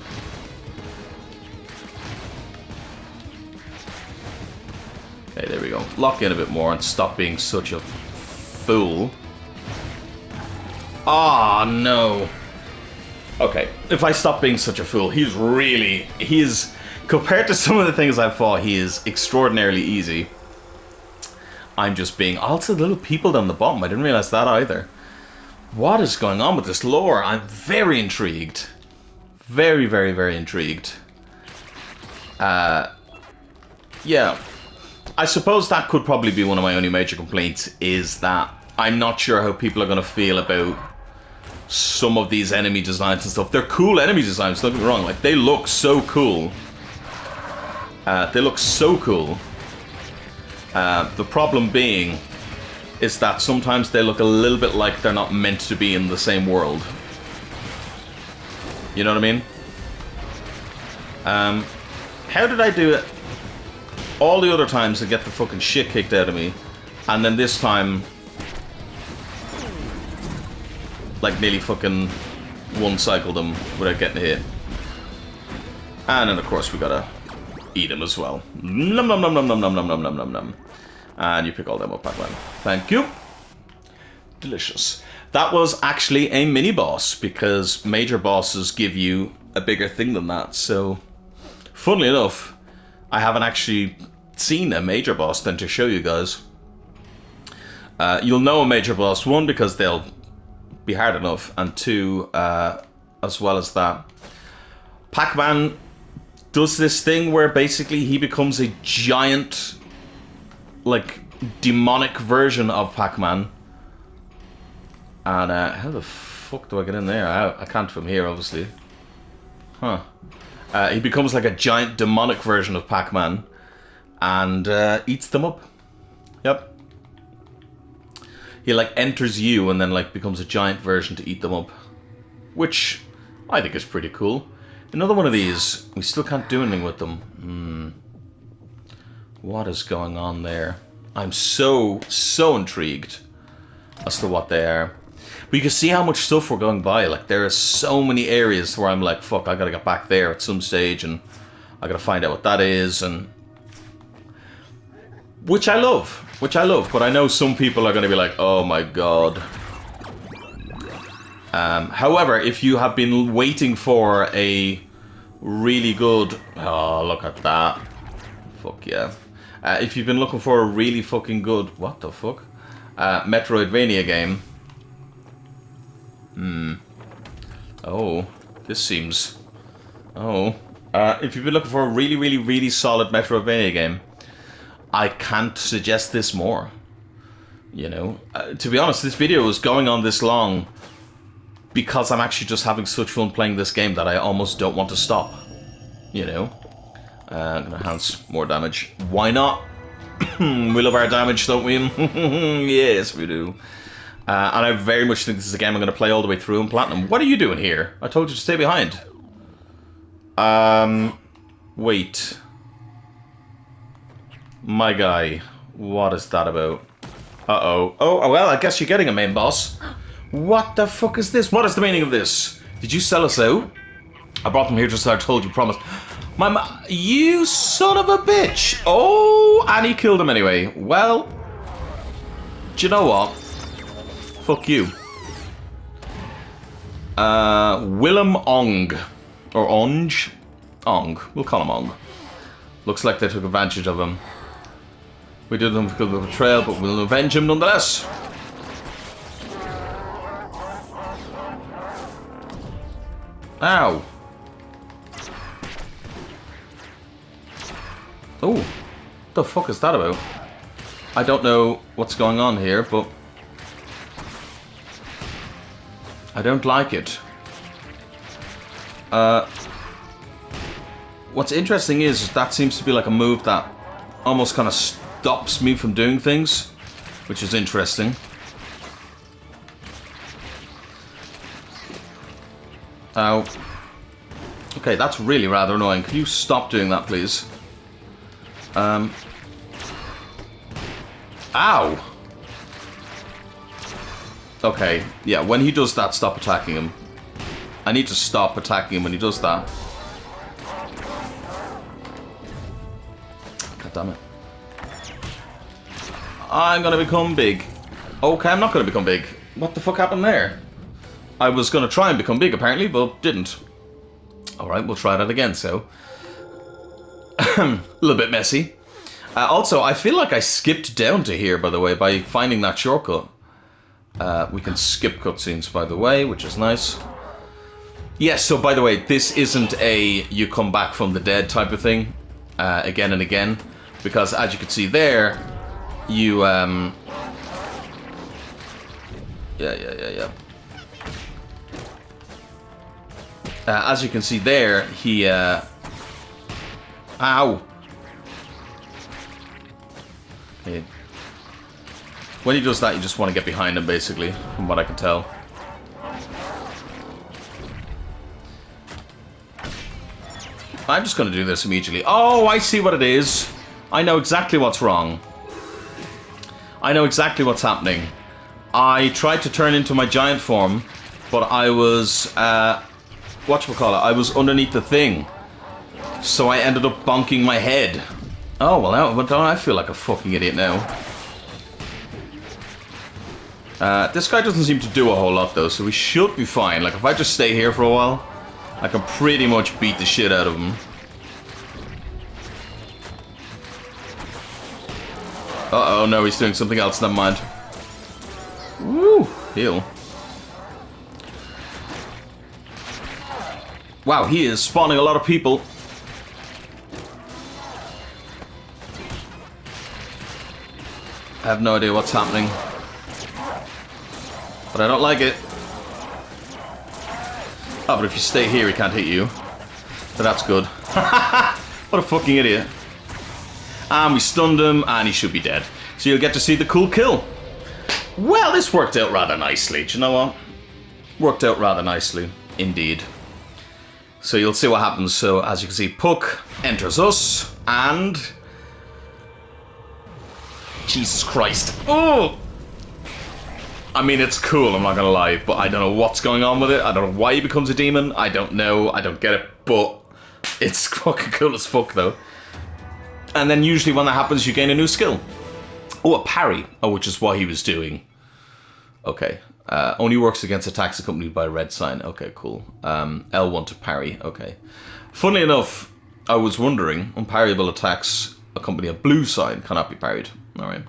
Okay, there we go. Lock in a bit more and stop being such a fool. Ah, no. Okay, if I stop being such a fool, he is, compared to some of the things I've fought, he is extraordinarily easy. I'm just being, also little people down the bottom, I didn't realize that either. What is going on with this lore? I'm very intrigued. Very, very, very intrigued. Yeah. I suppose that could probably be one of my only major complaints, is that I'm not sure how people are going to feel about some of these enemy designs and stuff. They're cool enemy designs, don't get me wrong. Like, they look so cool. They look so cool. The problem being is that sometimes they look a little bit like they're not meant to be in the same world. You know what I mean? How did I do it all the other times to get the fucking shit kicked out of me, and then this time like nearly fucking one-cycled them without getting hit? And then of course we gotta eat them as well. Num num num num num num num num num num num. And you pick all them up, Pac Man. Thank you. Delicious. That was actually a mini-boss, because major bosses give you a bigger thing than that. So, funnily enough, I haven't actually seen a major boss then to show you guys. You'll know a major boss, 1, because they'll be hard enough, and 2, as well as that, Pac Man does this thing where basically he becomes a giant, like, demonic version of Pac Man. And how the fuck do I get in there? I can't from here, obviously. Huh. He becomes like a giant demonic version of Pac Man and eats them up. Yep. He like enters you and then like becomes a giant version to eat them up, which I think is pretty cool. Another one of these. We still can't do anything with them. What is going on there? I'm so intrigued as to what they are. But you can see how much stuff we're going by. Like, there are so many areas where I'm like, fuck, I gotta get back there at some stage, and I gotta find out what that is, and which I love, but I know some people are gonna be like, oh my god. However, if you have been waiting for a really good, oh, look at that, fuck yeah. If you've been looking for a really fucking good, what the fuck, Metroidvania game. Oh, this seems, oh, If you've been looking for a really, really, really solid Metroidvania game, I can't suggest this more. You know, to be honest, this video is going on this long because I'm actually just having such fun playing this game that I almost don't want to stop. You know, I'm gonna enhance more damage. Why not? We love our damage, don't we? Yes, we do. And I very much think this is a game I'm going to play all the way through in Platinum. What are you doing here? I told you to stay behind. Wait. My guy. What is that about? Uh-oh. Oh, well, I guess you're getting a main boss. What the fuck is this? What is the meaning of this? Did you sell us out? I brought them here just as I told you, promise. You son of a bitch! Oh, and he killed him anyway. Well, do you know what? Fuck you. Willem Ong. Or Onge? Ong. We'll call him Ong. Looks like they took advantage of him. We did them because of the betrayal, but we'll avenge him nonetheless. Ow. Oh, what the fuck is that about? I don't know what's going on here, but I don't like it. What's interesting is that seems to be like a move that almost kind of stops me from doing things, which is interesting. Ow. Okay, that's really rather annoying. Can you stop doing that, please? Ow! Okay, yeah, when he does that, stop attacking him. I need to stop attacking him when he does that. God damn it. I'm gonna become big. Okay, I'm not gonna become big. What the fuck happened there? I was gonna try and become big, apparently, but didn't. Alright, we'll try that again, so. A little bit messy. Also, I feel like I skipped down to here, by the way, by finding that shortcut. We can skip cutscenes, by the way, which is nice. Yes, so by the way, this isn't a you come back from the dead type of thing, again and again, because as you can see there, you, yeah. As you can see there, he, ow! Okay. When he does that, you just want to get behind him, basically, from what I can tell. I'm just going to do this immediately. Oh, I see what it is. I know exactly what's wrong. I know exactly what's happening. I tried to turn into my giant form, but I was, whatchamacallit, I was underneath the thing. So I ended up bonking my head. Oh, well, now don't I feel like a fucking idiot now. This guy doesn't seem to do a whole lot, though, so we should be fine. Like, if I just stay here for a while, I can pretty much beat the shit out of him. Uh-oh, no, he's doing something else, never mind. Woo! Heal. Wow, he is spawning a lot of people. I have no idea what's happening. But I don't like it. Oh, but if you stay here, he can't hit you. So that's good. What a fucking idiot. And we stunned him, and he should be dead. So you'll get to see the cool kill. Well, this worked out rather nicely. Do you know what? Worked out rather nicely, indeed. So you'll see what happens. So as you can see, Puck enters us, and... Jesus Christ. Oh! I mean, it's cool, I'm not gonna lie, but I don't know what's going on with it. I don't know why he becomes a demon. I don't know. I don't get it, but it's fucking cool as fuck, though. And then usually when that happens, you gain a new skill. Oh, a parry. Oh, which is what he was doing. Okay. Only works against attacks accompanied by a red sign. Okay, cool. L1 to parry. Okay. Funnily enough, I was wondering, unparryable attacks accompany a blue sign cannot be parried. Alright.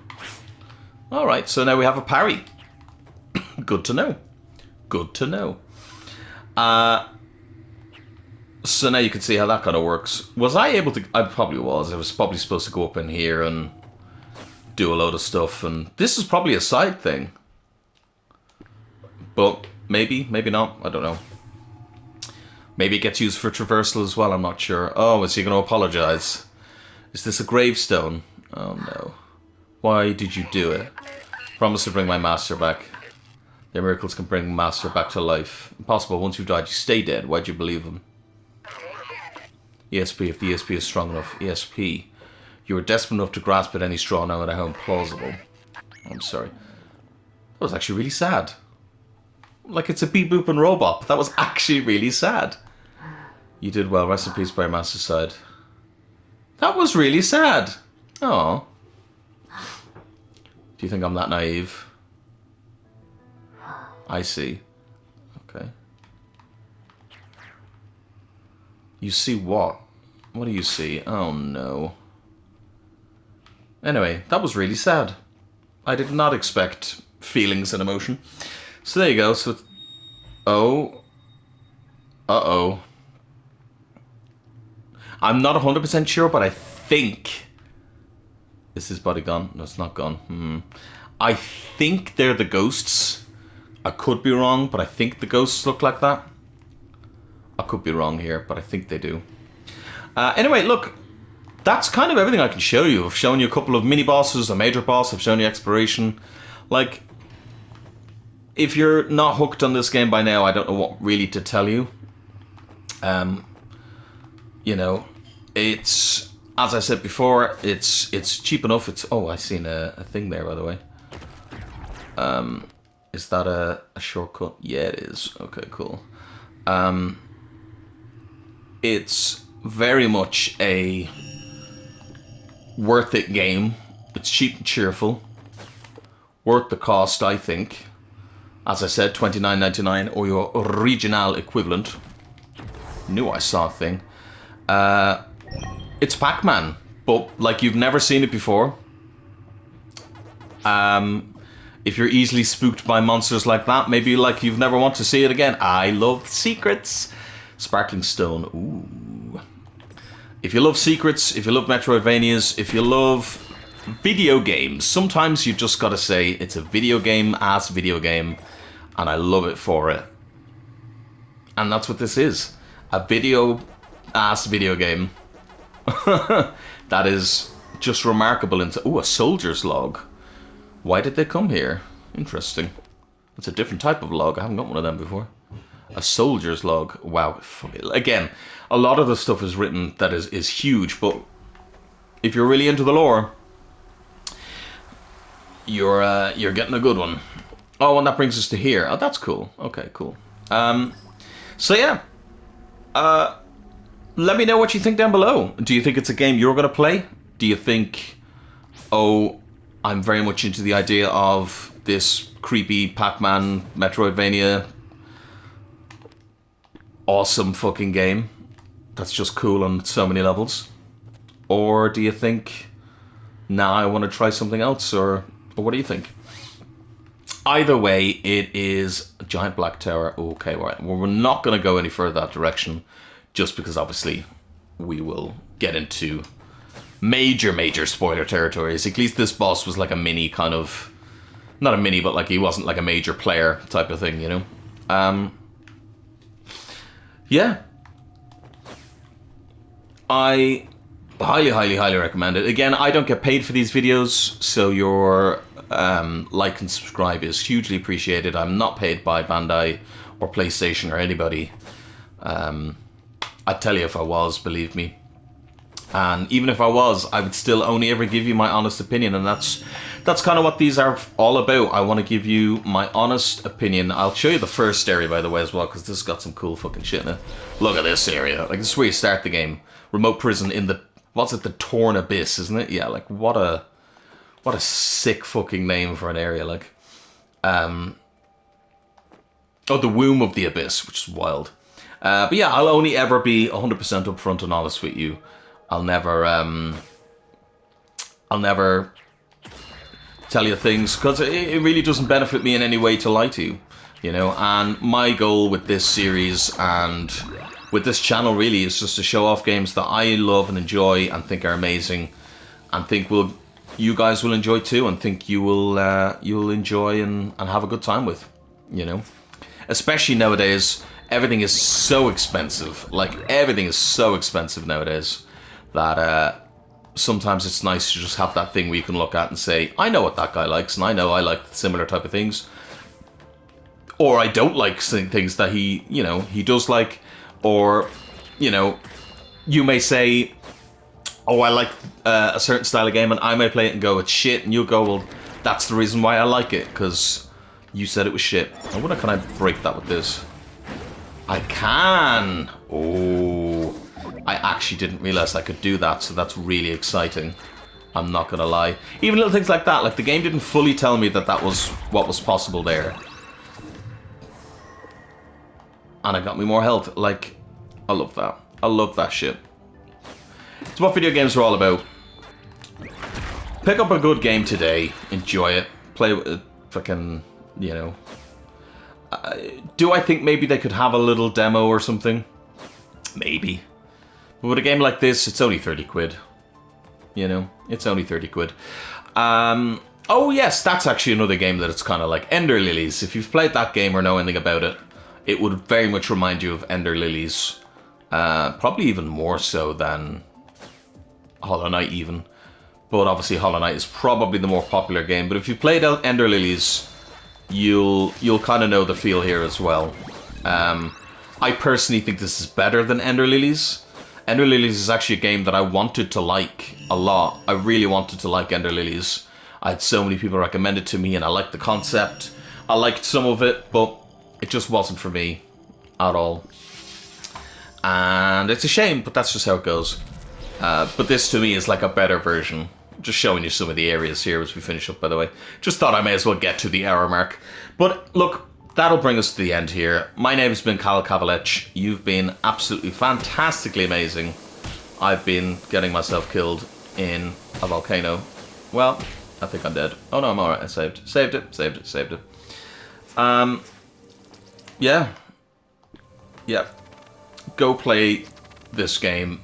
Alright, so now we have a parry. Good to know. Good to know. So now you can see how that kind of works. Was I able to... I probably was. I was probably supposed to go up in here and do a load of stuff. And this is probably a side thing. But maybe, maybe not. I don't know. Maybe it gets used for traversal as well. I'm not sure. Oh, is he going to apologize? Is this a gravestone? Oh, no. Why did you do it? Promise to bring my master back. Their miracles can bring master back to life. Impossible. Once you've died, you stay dead. Why'd you believe them? ESP, if the ESP is strong enough. ESP. You are desperate enough to grasp at any straw, no matter how implausible. I'm sorry. That was actually really sad. Like it's a beep boop and robot, but that was actually really sad. You did well. Rest in peace by your master's side. That was really sad. Oh. Do you think I'm that naive? I see. Okay. You see what? What do you see? Oh no. Anyway, that was really sad. I did not expect feelings and emotion. So there you go. So, oh. Uh-oh. I'm not 100% sure, but I think... Is his body gone? No, it's not gone. I think they're the ghosts. I could be wrong, but I think the ghosts look like that. I could be wrong here, but I think they do. Anyway, look. That's kind of everything I can show you. I've shown you a couple of mini-bosses, a major boss. I've shown you exploration. Like, if you're not hooked on this game by now, I don't know what really to tell you. You know, it's... As I said before, it's cheap enough. It's I seen a thing there, by the way. Is that a shortcut? Yeah, it is. Okay, cool. It's very much a worth it game. It's cheap and cheerful. Worth the cost, I think. As I said, $29.99 or your regional equivalent. Knew I saw a thing. It's Pac Man, but like you've never seen it before. If you're easily spooked by monsters like that, maybe like you've never want to see it again. I love secrets. Sparkling stone. Ooh. If you love secrets, if you love Metroidvanias, if you love video games, sometimes you just gotta say it's a video game, and I love it for it. And that's what this is. A video game. That is just remarkable. Ooh, a soldier's log. Why did they come here? Interesting. It's a different type of log. I haven't got one of them before. A soldier's log. Wow. Again, a lot of the stuff is written that is huge, but if you're really into the lore, you're getting a good one. Oh, and that brings us to here. Oh, that's cool. Okay, cool. So yeah. Let me know what you think down below. Do you think it's a game you're going to play? Do you think, oh, I'm very much into the idea of this creepy Pac Man Metroidvania awesome fucking game that's just cool on so many levels? Or do you think, nah, I want to try something else? Or what do you think? Either way, it is a giant black tower. Okay, right. Well, we're not going to go any further that direction, just because obviously we will get into major spoiler territories. At least this boss was like a mini kind of, not a mini, but like he wasn't like a major player type of thing, you know? Yeah. I highly recommend it. Again, I don't get paid for these videos, so your like and subscribe is hugely appreciated. I'm not paid by Bandai or PlayStation or anybody. I'd tell you if I was, believe me. And even if I was, I would still only ever give you my honest opinion, and that's kind of what these are all about. I want to give you my honest opinion. I'll show you the first area, by the way, as well, because this has got some cool fucking shit in it. Look at this area. Like, this is where you start the game. Remote prison in the, what's it, the Torn Abyss, isn't it? Yeah, like, what a sick fucking name for an area, like. Oh, the Womb of the Abyss, which is wild. But yeah, I'll only ever be 100% upfront and honest with you. I'll never tell you things, because it really doesn't benefit me in any way to lie to you, you know. And my goal with this series and with this channel really is just to show off games that I love and enjoy and think are amazing, and think you guys will enjoy too, and think you'll enjoy and have a good time with, you know. Especially nowadays, everything is so expensive. Like, everything is so expensive nowadays that sometimes it's nice to just have that thing where you can look at and say, I know what that guy likes, and I know I like similar type of things. Or I don't like things that he, you know, he does like. Or, you know, you may say, oh, I like a certain style of game, and I may play it and go, it's shit, and you'll go, well, that's the reason why I like it, because you said it was shit. I wonder, can I break that with this? I can! Oh, I actually didn't realize I could do that, so that's really exciting. I'm not gonna lie. Even little things like that, like the game didn't fully tell me that that was what was possible there. And it got me more health. Like, I love that. I love that shit. It's what video games are all about. Pick up a good game today, enjoy it, play with it, fucking, you know. Do I think maybe they could have a little demo or something? Maybe. But with a game like this, it's only 30 quid. You know, it's only 30 quid. Oh yes, that's actually another game that it's kind of like Ender Lilies. If you've played that game or know anything about it, it would very much remind you of Ender Lilies. Probably even more so than Hollow Knight even. But obviously Hollow Knight is probably the more popular game. But if you played out Ender Lilies, you'll kind of know the feel here as well. I personally think this is better than Ender Lilies. Ender Lilies is actually a game that I wanted to like a lot. I really wanted to like Ender Lilies. I had so many people recommend it to me, and I liked the concept. I liked some of it, but it just wasn't for me at all. And it's a shame, but that's just how it goes. But this to me is like a better version. Just showing you some of the areas here as we finish up, by the way. Just thought I may as well get to the hour mark. But look, that'll bring us to the end here. My name has been Kavalech. You've been absolutely fantastically amazing. I've been getting myself killed in a volcano. Well, I think I'm dead. Oh no, I'm alright. I saved. Saved it. Yeah. Yeah. Go play this game.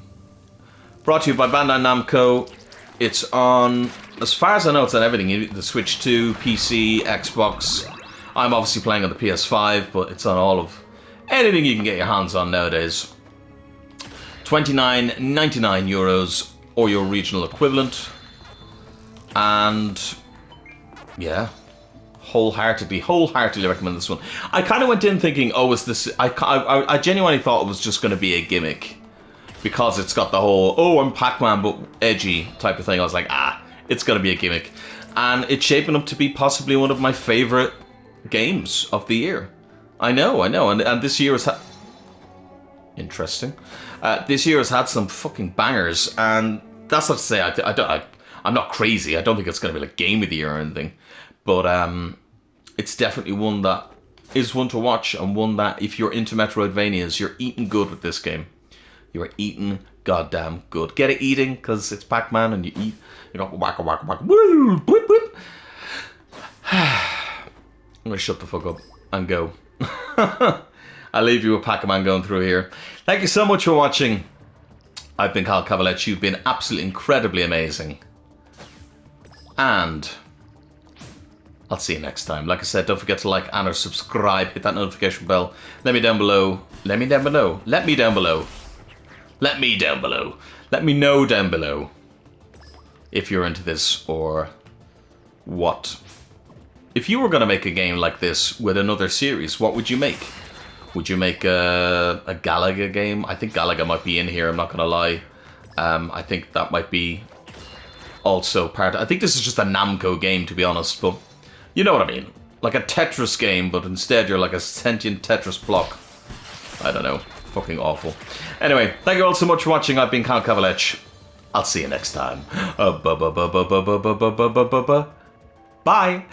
Brought to you by Bandai Namco. It's on, as far as I know, it's on everything. The Switch 2, PC, Xbox. I'm obviously playing on the PS5, but it's on all of anything you can get your hands on nowadays. €29.99 or your regional equivalent. And yeah, wholeheartedly recommend this one. I kind of went in thinking, oh, is this? I genuinely thought it was just going to be a gimmick, because it's got the whole, oh, I'm Pac Man but edgy type of thing. I was like, it's going to be a gimmick. And it's shaping up to be possibly one of my favorite games of the year. I know. And this year has had... Interesting. This year has had some fucking bangers. And that's not to say I'm not crazy. I don't think it's going to be like Game of the Year or anything. But it's definitely one that is one to watch, and one that, if you're into Metroidvanias, you're eating good with this game. You are eating goddamn good. Get it eating, because it's Pac Man and you eat. You go whack, woo, whip, whip. I'm going to shut the fuck up and go. I'll leave you with Pac Man going through here. Thank you so much for watching. I've been Kavalech. You've been absolutely incredibly amazing. And I'll see you next time. Like I said, don't forget to like and or subscribe. Hit that notification bell. Let me know down below. Let me know down below if you're into this, or what. If you were going to make a game like this with another series, what would you make? Would you make a Galaga game? I think Galaga might be in here, I'm not going to lie. I think that might be also part... I think this is just a Namco game, to be honest, but you know what I mean. Like a Tetris game, but instead you're like a sentient Tetris block. I don't know. Fucking awful. Anyway, thank you all so much for watching. I've been Kavalech. I'll see you next time. Bye.